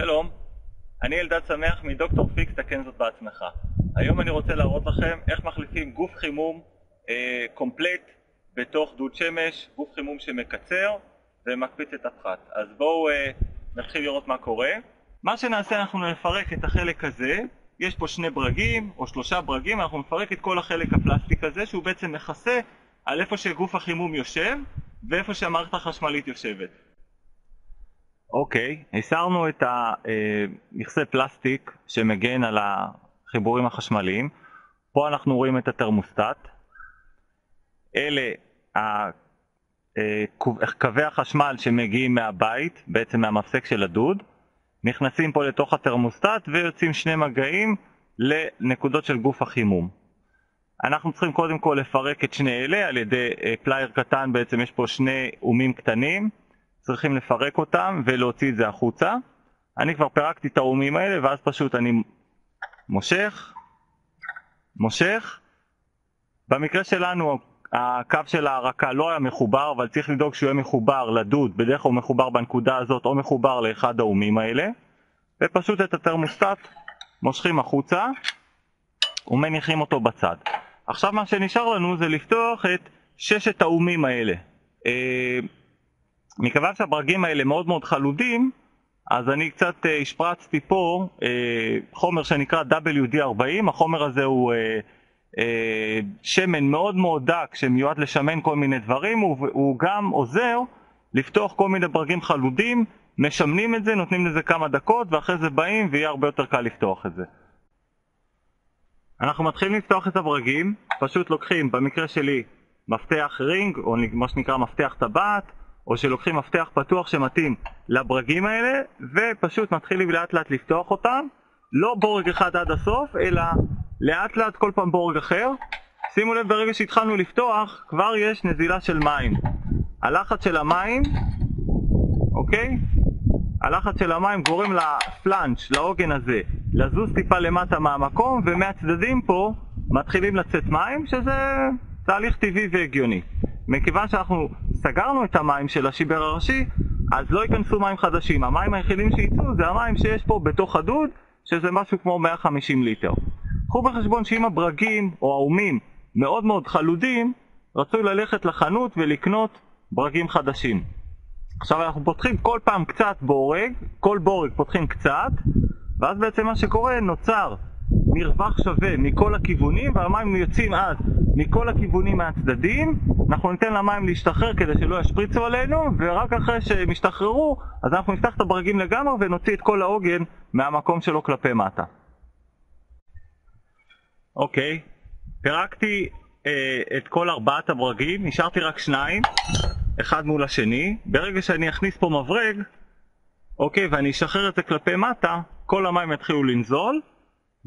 שלום, אני אלדד שמח מדוקטור פיקס תקן זאת בעצמך. היום אני רוצה להראות לכם איך מחליפים גוף חימום קומפלט בתוך דוד שמש, גוף חימום שמקצר ומקפיץ את הפחת. אז בואו נתחיל לראות מה קורה. מה שנעשה, אנחנו נפרק את החלק הזה. יש פה 2 ברגים או 3 ברגים, אנחנו נפרק את כל החלק הפלסטיק הזה שהוא בעצם מכסה על איפה שגוף החימום יושב ואיפה שהמערכת החשמלית יושבת. אוקיי, הסרנו את המכסה פלסטיק שמגן על החיבורים החשמליים. פה אנחנו רואים את התרמוסטט. אלה קווי החשמל שמגיעים מהבית, בעצם מהמפסק של הדוד. נכנסים פה לתוך התרמוסטט ויוצאים 2 מגעים לנקודות של גוף החימום. אנחנו צריכים קודם כל לפרק את שני אלה על ידי פלייר קטן. בעצם יש פה 2 אומים קטנים. צריכים לפרק אותם ולהוציא את זה החוצה. אני כבר פירקתי את האומים האלה, ואז פשוט אני מושך. במקרה שלנו הקו של ההרקה לא היה מחובר, אבל צריך לדאוג שהוא יהיה מחובר לדוד. בדרך כלל הוא מחובר בנקודה הזאת או מחובר לאחד האומים האלה. ופשוט את התרמוסטט מושכים החוצה ומניחים אותו בצד. עכשיו מה שנשאר לנו זה לפתוח את 6 האומים האלה. מכיוון שהברגים האלה מאוד מאוד חלודים, אז אני קצת השפרצתי פה חומר שנקרא WD-40. החומר הזה הוא שמן מאוד מאוד דק שמיועד לשמן כל מיני דברים. הוא גם עוזר לפתוח כל מיני ברגים חלודים. משמנים את זה, נותנים לזה כמה דקות ואחרי זה באים ויהיה הרבה יותר קל לפתוח את זה. אנחנו מתחילים לפתוח את הברגים. פשוט לוקחים, במקרה שלי, מפתח רינג או מה שנקרא מפתח טבעת, או שלוקחים מפתח פתוח שמתאים לברגים האלה, ופשוט מתחילים לאט לאט לפתוח אותם. לא בורג אחד עד הסוף, אלא לאט לאט כל פעם בורג אחר. שימו לב, ברגע שהתחלנו לפתוח, כבר יש נזילה של מים. הלחץ של המים, אוקיי? הלחץ של המים גורם לפלנץ', לעוגן הזה, לזוז טיפה למטה מהמקום, ומהצדדים פה מתחילים לצאת מים, שזה תהליך טבעי והגיוני. מכיוון שאנחנו סגרנו את המים של השיבר הראשי, אז לא ייכנסו מים חדשים. המים היחידים שייצאו זה המים שיש פה בתוך הדוד, שזה משהו כמו 150 ליטר. קחו בחשבון שאם הברגים או האומים מאוד מאוד חלודים, רצוי ללכת לחנות ולקנות ברגים חדשים. עכשיו אנחנו פותחים כל פעם קצת בורג, כל בורג פותחים קצת, ואז בעצם מה שקורה, נוצר מרווח שווה מכל הכיוונים, והמים יוצאים אז מכל הכיוונים מהצדדים. אנחנו ניתן למים להשתחרר כדי שלא ישפריצו עלינו, ורק אחרי שהם ישתחררו אז אנחנו נפתח את הברגים לגמרי ונוציא את כל העוגן מהמקום שלו כלפי מטה. אוקיי, פירקתי את כל 4 הברגים, נשארתי רק 2, אחד מול השני. ברגע שאני אכניס פה מברג, אוקיי, ואני אשחרר את זה כלפי מטה, כל המים יתחילו לנזול,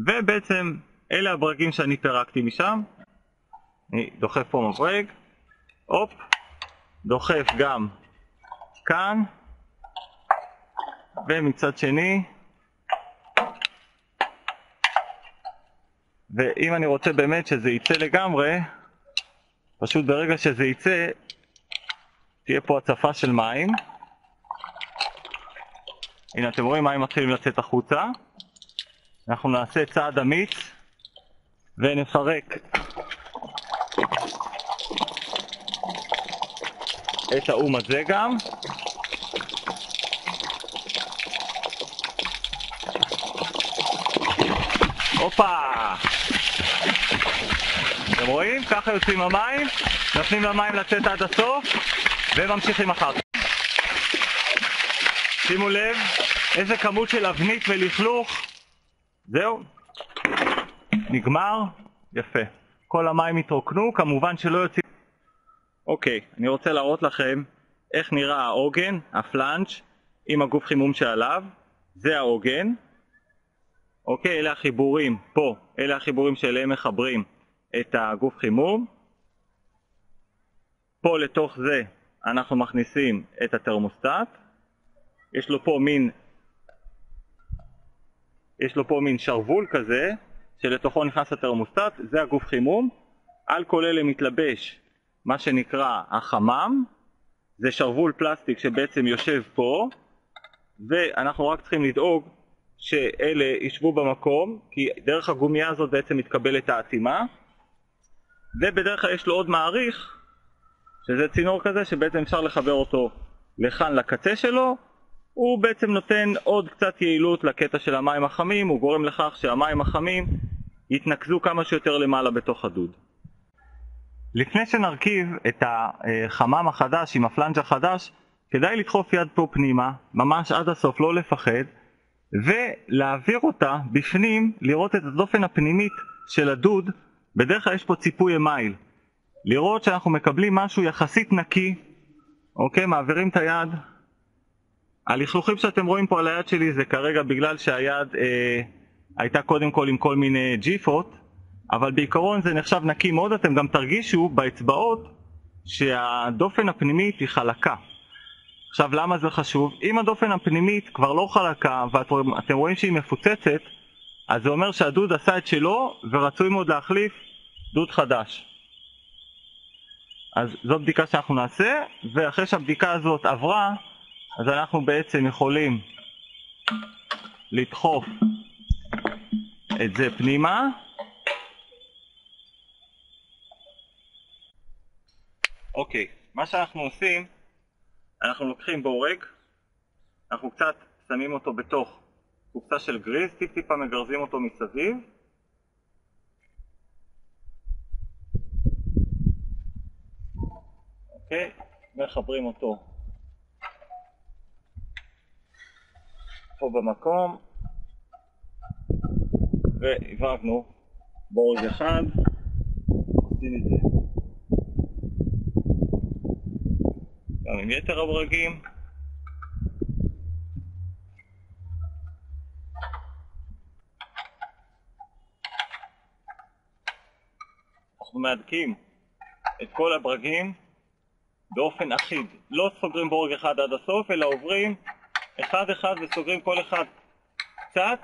ובעצם אלה הברגים שאני פירקתי משם. אני דוחף פה מברג, הופ, דוחף גם כאן, ומצד שני. ואם אני רוצה באמת שזה יצא לגמרי, פשוט ברגע שזה יצא, תהיה פה הצפה של מים. הנה אתם רואים, מים מתחילים לצאת החוצה. אנחנו נעשה צעד אמיץ ונפרק את האום הזה גם. הופה! אתם רואים? ככה יוצאים המים, נותנים למים לצאת עד הסוף וממשיכים אחר כך. שימו לב איזה כמות של אבנית ולכלוך. זהו, נגמר, יפה. כל המים התרוקנו, כמובן שלא יוצאים. אוקיי, אני רוצה להראות לכם איך נראה העוגן, הפלנג' עם הגוף חימום שעליו. זה העוגן. אוקיי, אלה החיבורים פה, אלה החיבורים שאליהם מחברים את הגוף חימום. פה לתוך זה אנחנו מכניסים את התרמוסטט. יש לו פה מין שרוול כזה שלתוכו נכנס התרמוסטט, זה הגוף חימום. על כל אלה מתלבש מה שנקרא החמם, זה שרוול פלסטיק שבעצם יושב פה, ואנחנו רק צריכים לדאוג שאלה יישבו במקום, כי דרך הגומייה הזאת בעצם מתקבלת האטימה, ובדרך כלל יש לו עוד מעריך, שזה צינור כזה שבעצם אפשר לחבר אותו לכאן לקצה שלו. הוא בעצם נותן עוד קצת יעילות לקטע של המים החמים, הוא גורם לכך שהמים החמים יתנקזו כמה שיותר למעלה בתוך הדוד. לפני שנרכיב את החמם החדש עם הפלנג' החדש, כדאי לדחוף יד פה פנימה, ממש עד הסוף, לא לפחד, ולהעביר אותה בפנים, לראות את הדופן הפנימית של הדוד. בדרך כלל יש פה ציפוי אמייל, לראות שאנחנו מקבלים משהו יחסית נקי. אוקיי, מעבירים את היד. הלכלוכים שאתם רואים פה על היד שלי זה כרגע בגלל שהיד הייתה קודם כל עם כל מיני ג'יפות, אבל בעיקרון זה נחשב נקי מאוד. אתם גם תרגישו באצבעות שהדופן הפנימית היא חלקה. עכשיו למה זה חשוב? אם הדופן הפנימית כבר לא חלקה ואתם רואים שהיא מפוצצת, אז זה אומר שהדוד עשה את שלו ורצוי מאוד להחליף דוד חדש. אז זו בדיקה שאנחנו נעשה, ואחרי שהבדיקה הזאת עברה, אז אנחנו בעצם יכולים לדחוף את זה פנימה. אוקיי, מה שאנחנו עושים, אנחנו לוקחים בורג, אנחנו קצת שמים אותו בתוך קופסה של גריז, טיפה מגרזים אותו מסביב. אוקיי, מחברים אותו פה במקום, והברגנו בורג אחד, עושים את זה גם עם יתר הברגים. אנחנו מהדקים את כל הברגים באופן אחיד, לא סוגרים בורג אחד עד הסוף, אלא עוברים אחד אחד וסוגרים כל אחד קצת.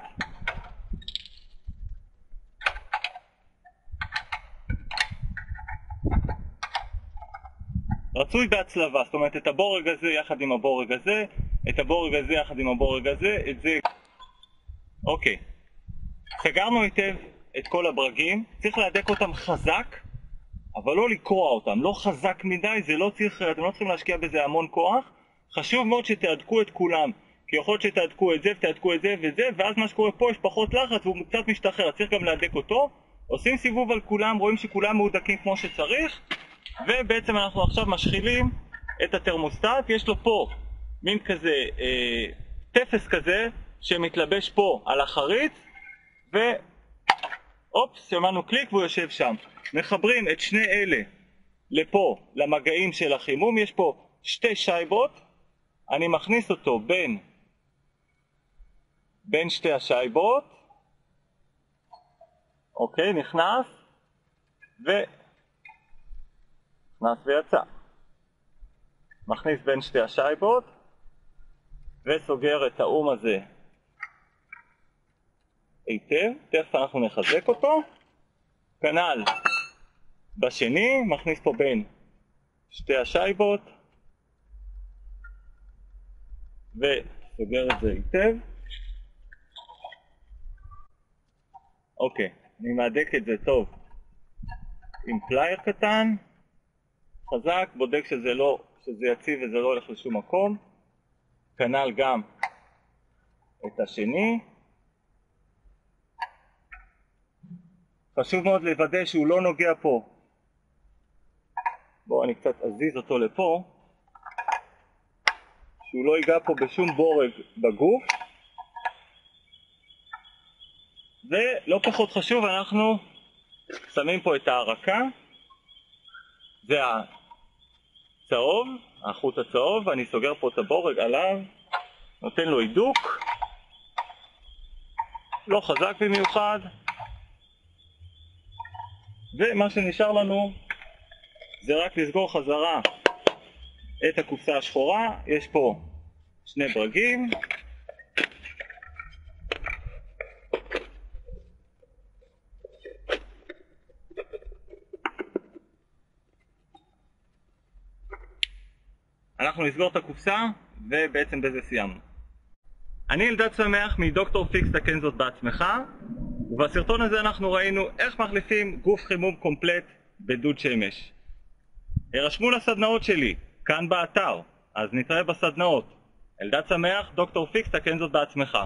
רצוי בהצלבה, זאת אומרת את הבורג הזה יחד עם הבורג הזה, את הבורג הזה יחד עם הבורג הזה, את זה. אוקיי, סגרנו היטב את כל הברגים, צריך להדק אותם חזק, אבל לא לקרוע אותם, לא חזק מדי, זה לא צריך, אתם לא צריכים להשקיע בזה המון כוח. חשוב מאוד שתהדקו את כולם, כי יכול להיות שתהדקו את זה ותהדקו את זה וזה, ואז מה שקורה פה יש פחות לחץ והוא קצת משתחרר, צריך גם להדק אותו. עושים סיבוב על כולם, רואים שכולם מהודקים כמו שצריך, ובעצם אנחנו עכשיו משחילים את התרמוסטט. יש לו פה מין כזה טפס כזה שמתלבש פה על החריץ, ואופס, שמענו קליק והוא יושב שם. מחברים את שני אלה לפה, למגעים של החימום. יש פה שתי שייבות, אני מכניס אותו בין שתי השייבות. אוקיי, נכנס ויצא. מכניס בין שתי השייבות וסוגר את האום הזה היטב. תכף אנחנו נחזק אותו. כנ"ל בשני, מכניס פה בין שתי השייבות וסוגר את זה היטב. אוקיי, אני מהדק את זה טוב עם פלייר קטן חזק, בודק שזה יציב וזה לא הולך לשום מקום. כנ"ל גם את השני. חשוב מאוד לוודא שהוא לא נוגע פה. בואו אני קצת אזיז אותו לפה, שהוא לא ייגע פה בשום בורג בגוף. ולא פחות חשוב, אנחנו שמים פה את הערקה, זה הצהוב, החוט הצהוב, ואני סוגר פה את הבורג עליו, נותן לו הידוק, לא חזק במיוחד. ומה שנשאר לנו זה רק לסגור חזרה את הקופסה השחורה. יש פה שני ברגים, אנחנו נסגור את הקופסה ובעצם בזה סיימנו. אני אלדד שמח מדוקטור פיקס תקן זאת בעצמך, ובסרטון הזה אנחנו ראינו איך מחליפים גוף חימום קומפלט בדוד שמש. הרשמו לסדנאות שלי, כאן באתר, אז נתראה בסדנאות. אלדד שמח, דוקטור פיקס תקן זאת בעצמך.